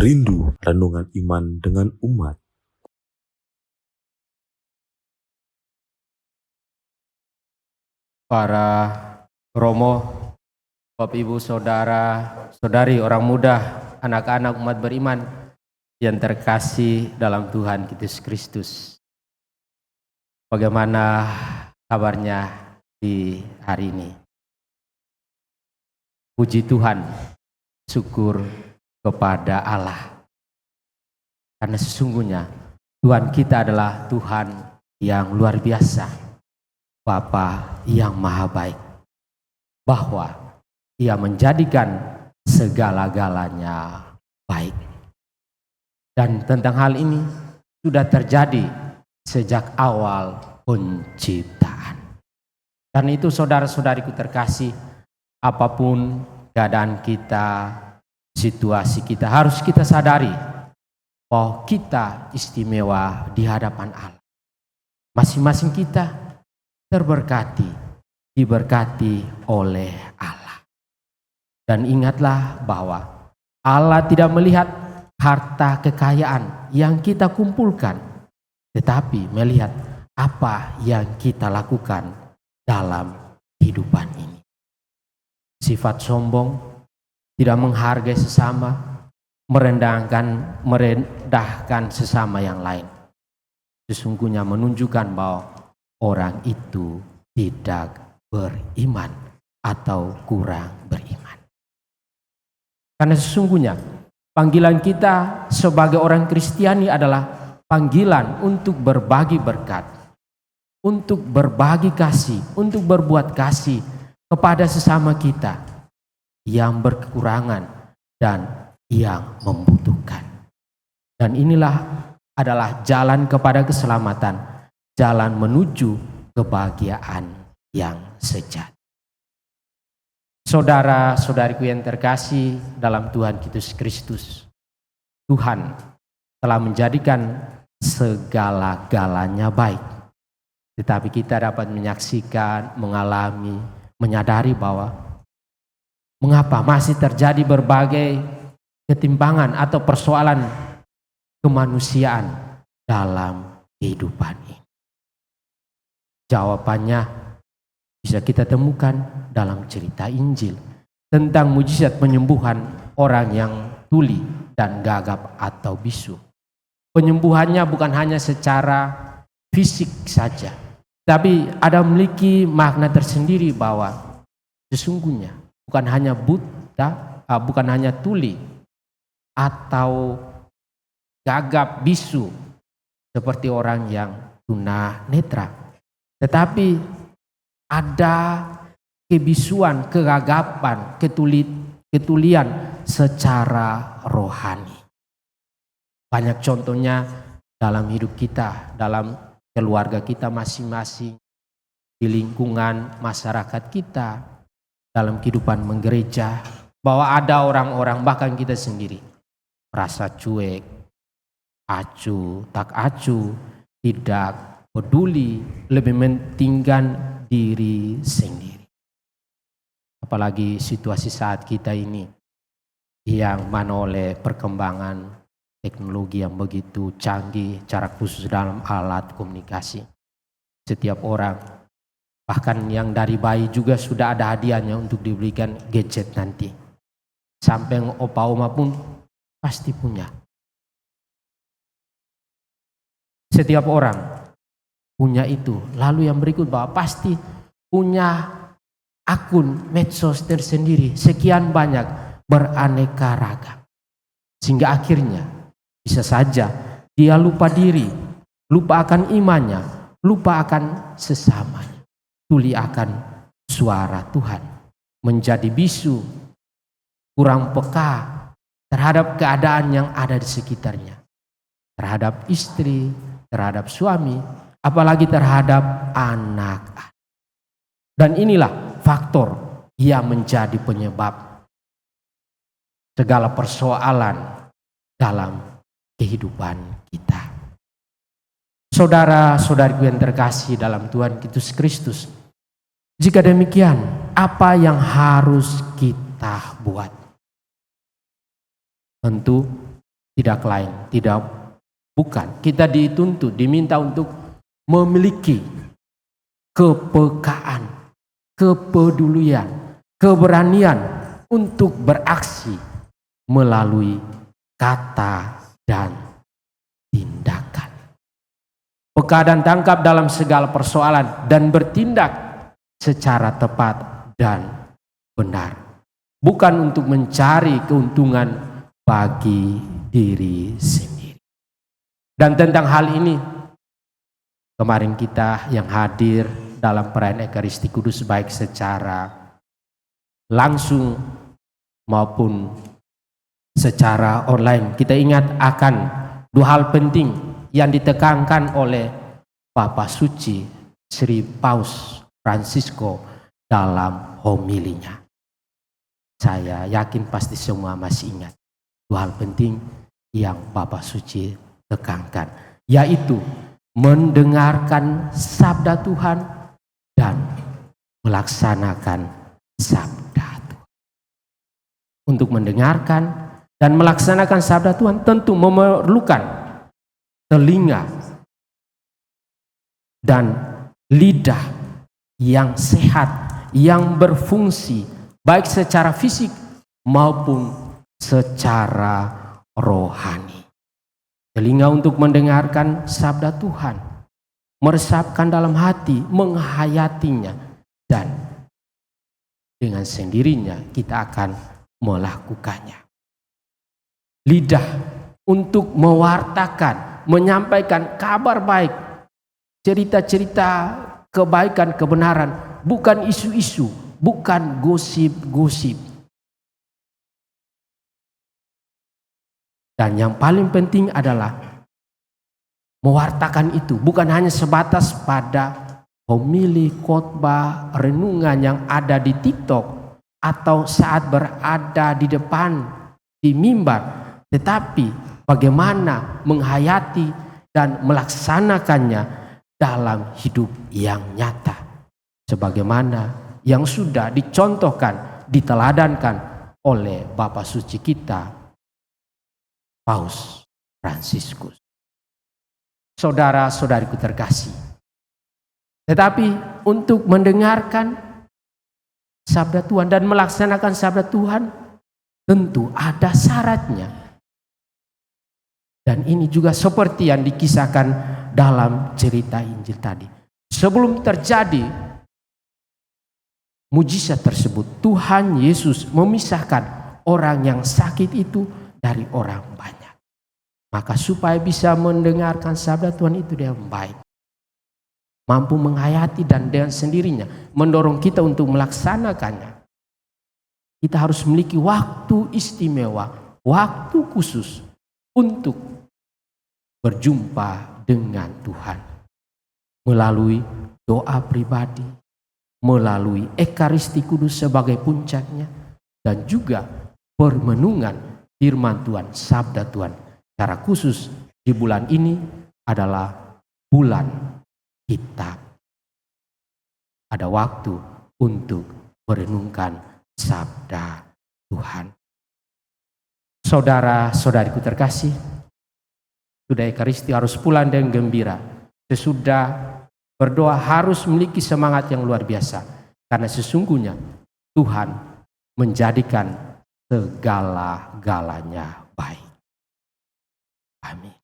Rindu renungan iman dengan umat. Para romo, Bapak Ibu, Saudara, Saudari, orang muda, anak-anak umat beriman yang terkasih dalam Tuhan Yesus Kristus. Bagaimana kabarnya di hari ini? Puji Tuhan, syukur kepada Allah. Karena sesungguhnya Tuhan kita adalah Tuhan yang luar biasa, Bapa yang maha baik, bahwa Ia menjadikan segala-galanya baik. Dan tentang hal ini sudah terjadi sejak awal penciptaan. Dan itu saudara-saudariku terkasih, apapun keadaan kita, situasi kita, harus kita sadari bahwa kita istimewa di hadapan Allah. Masing-masing kita terberkati, diberkati oleh Allah. Dan ingatlah bahwa Allah tidak melihat harta kekayaan yang kita kumpulkan, tetapi melihat apa yang kita lakukan dalam kehidupan ini. Sifat sombong, tidak menghargai sesama, merendahkan sesama yang lain, sesungguhnya menunjukkan bahwa orang itu tidak beriman atau kurang beriman. Karena sesungguhnya panggilan kita sebagai orang Kristiani adalah panggilan untuk berbagi berkat, untuk berbagi kasih, untuk berbuat kasih kepada sesama kita yang berkekurangan dan yang membutuhkan. Dan inilah adalah jalan kepada keselamatan, jalan menuju kebahagiaan yang sejati. Saudara-saudariku yang terkasih dalam Tuhan Yesus Kristus, Tuhan telah menjadikan segala-galanya baik. Tetapi kita dapat menyaksikan, mengalami, menyadari bahwa mengapa masih terjadi berbagai ketimpangan atau persoalan kemanusiaan dalam kehidupan ini. Jawabannya bisa kita temukan dalam cerita Injil tentang mujizat penyembuhan orang yang tuli dan gagap atau bisu. Penyembuhannya bukan hanya secara fisik saja, tapi ada memiliki makna tersendiri bahwa sesungguhnya bukan hanya buta, bukan hanya tuli atau gagap bisu seperti orang yang tunanetra, tetapi ada kebisuan, kegagapan, ketulian secara rohani. Banyak contohnya dalam hidup kita, dalam keluarga kita masing-masing, di lingkungan masyarakat kita, dalam kehidupan menggereja, bahwa ada orang-orang bahkan kita sendiri merasa cuek, acuh, tak acuh, tidak peduli, lebih mementingkan diri sendiri. Apalagi situasi saat kita ini yang mana oleh perkembangan teknologi yang begitu canggih, cara khusus dalam alat komunikasi. Setiap orang, bahkan yang dari bayi juga sudah ada hadiahnya untuk diberikan gadget nanti. Sampai opa oma pun pasti punya. Setiap orang punya itu. Lalu yang berikut bahwa pasti punya akun medsos tersendiri. Sekian banyak, beraneka ragam. Sehingga akhirnya bisa saja dia lupa diri, lupa akan imannya, lupa akan sesamanya. Tuli akan suara Tuhan. Menjadi bisu, kurang peka terhadap keadaan yang ada di sekitarnya. Terhadap istri, terhadap suami, apalagi terhadap anak. Dan inilah faktor yang menjadi penyebab segala persoalan dalam kehidupan kita. Saudara-saudariku yang terkasih dalam Tuhan Yesus Kristus, jika demikian, apa yang harus kita buat? Tentu tidak lain, bukan. Kita dituntut, diminta untuk memiliki kepekaan, kepedulian, keberanian untuk beraksi melalui kata dan tindakan. Peka dan tangkap dalam segala persoalan dan bertindak secara tepat dan benar. Bukan untuk mencari keuntungan bagi diri sendiri. Dan tentang hal ini, kemarin kita yang hadir dalam perayaan Ekaristi Kudus baik secara langsung maupun secara online, kita ingat akan dua hal penting yang ditekankan oleh Bapa Suci Sri Paus Fransisco dalam homilinya. Saya yakin pasti semua masih ingat dua hal penting yang Bapa Suci tekankan, yaitu mendengarkan sabda Tuhan dan melaksanakan sabda Tuhan. Untuk mendengarkan dan melaksanakan sabda Tuhan tentu memerlukan telinga dan lidah yang sehat, yang berfungsi baik secara fisik maupun secara rohani. Telinga untuk mendengarkan sabda Tuhan, meresapkan dalam hati, menghayatinya, dan dengan sendirinya kita akan melakukannya. Lidah untuk mewartakan, menyampaikan kabar baik, cerita-cerita kebaikan, kebenaran, bukan isu-isu, bukan gosip-gosip. Dan yang paling penting adalah mewartakan itu bukan hanya sebatas pada homili, khotbah, renungan yang ada di TikTok atau saat berada di depan di mimbar, tetapi bagaimana menghayati dan melaksanakannya dalam hidup yang nyata. Sebagaimana yang sudah dicontohkan, diteladankan oleh Bapa Suci kita, Paus Fransiskus. Saudara-saudariku terkasih, tetapi untuk mendengarkan sabda Tuhan dan melaksanakan sabda Tuhan tentu ada syaratnya. Dan ini juga seperti yang dikisahkan dalam cerita Injil tadi. Sebelum terjadi mujizat tersebut, Tuhan Yesus memisahkan orang yang sakit itu dari orang banyak. Maka supaya bisa mendengarkan sabda Tuhan itu dengan baik, mampu menghayati dan dengan sendirinya mendorong kita untuk melaksanakannya, kita harus memiliki waktu istimewa, waktu khusus untuk berjumpa dengan Tuhan melalui doa pribadi, melalui Ekaristi Kudus sebagai puncaknya, dan juga permenungan firman Tuhan, sabda Tuhan. Secara khusus di bulan ini adalah bulan kitab. Ada waktu untuk merenungkan sabda Tuhan. Saudara-saudariku terkasih, sudah Ekaristi harus pulang dengan gembira. Sesudah berdoa harus memiliki semangat yang luar biasa. Karena sesungguhnya Tuhan menjadikan segala-galanya baik. Amin.